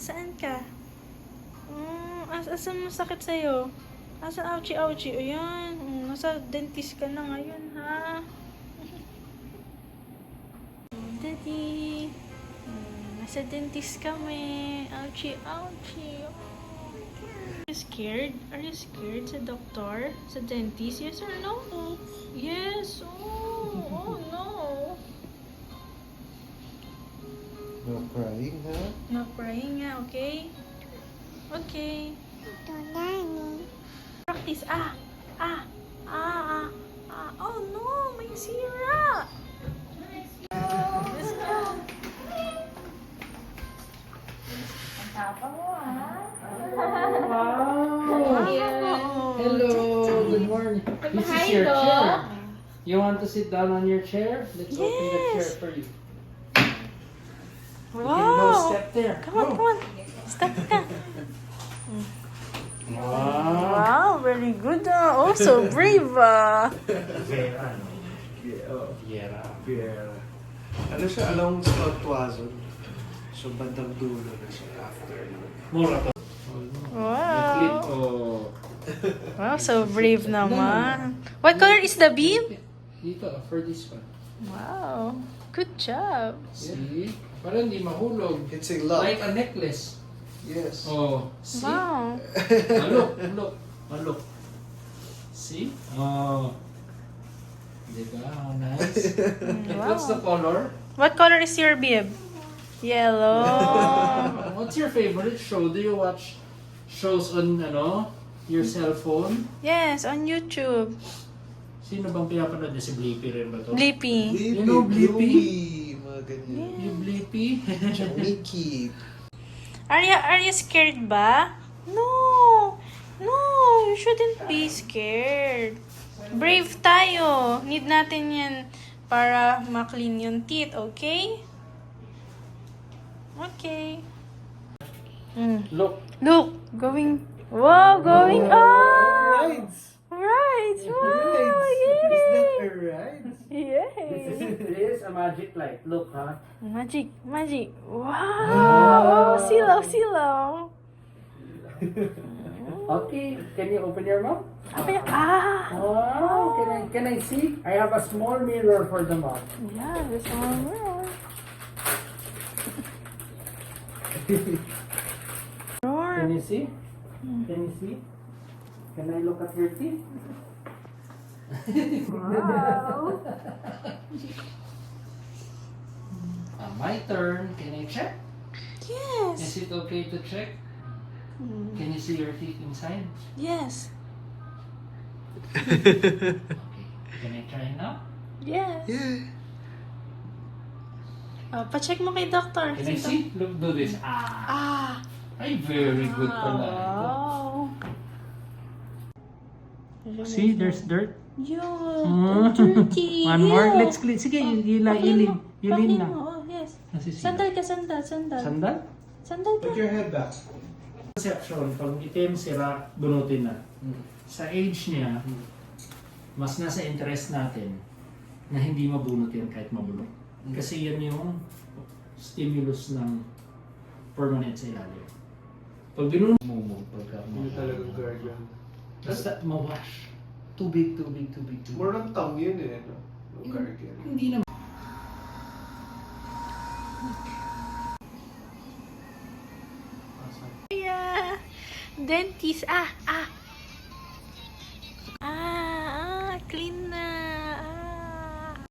Saan ka? Asan masakit sa'yo? Asan ouchie? Ayan. Nasa dentist ka na ngayon, ha? Daddy. Nasa dentist kami. Ouchie. Are you scared? Are you scared sa doctor? Sa dentist? Yes or no? Yes. Oh no. No crying, huh? No crying nga, okay? Okay. Practice. Oh no, may sira. Let's go. Ang tapa mo, ha? Wow! Hello, good morning. This is your chair. You want to sit down on your chair? Let's open the chair for you. You can go Wow. step there. Come on. Stop ka. Wow. Wow, very good. Oh, so brave. Vera, no? Yeah. Viera. Ano siya, along Scott Tuazon. So, bandang dulo na siya after. Mura to. Wow. Oh. Wow, so brave naman. What color is the beam? Dito, for this one. Wow. Good job. See? Para hindi mahulog. It's a lock. Like a necklace. Yes. Oh. See? Wow. Look. See? Oh. Diba? How nice. And what's the color? What color is your bib? Yellow. What's your favorite show? Do you watch shows on your cell phone? Yes, on YouTube. Sino bang pinapanood niya? Si Blippi rin ba to? Blippi. Blippi, You know Blippi? Bluey, mga ganyan. Yung Blippi? Tsaka Mickey. Are you scared ba? No, you shouldn't be scared. Brave tayo. Need natin yan para ma-clean yung teeth, okay? Okay. Look. Look, going up. Rides! Right. Wow, Is that yay. a ride? Yay. This is a magic light. Look, ha? Magic. Wow. Silaw. Okay, can you open your mouth? Wow. Can I see? I have a small mirror for the mouth. Yeah, there's one more. Can you see? Can you see? Can I look at your teeth? Wow. My turn. Can I check? Yes. Is it okay to check? Can you see your teeth inside? Yes. Okay. Can I try now? Yes. Yeah. Pa-check mo kay doctor. Can I see? Look, do this. Ay, very good pala ito. Wow. See, there's dirt. Yo, Mm. dirty. One more. Ew. Let's clean. Sige, ilin Pakin na. mo. Oh, yes. Nasisira. Sandal ka. Sandal? Sandal ka. Put your head back. Conception, pag itim, sira, bunutin na. Sa age niya, mas nasa interest natin na hindi mabunutin kahit mabulok. Kasi yan yung stimulus ng permanent sa ilalim. Pag binunod mo, pagka Hindi talagang guardian. basta mawash. Tubig. More on tongue yun eh, no? No guardian. Hindi naman. Yeah. Dentist. Clean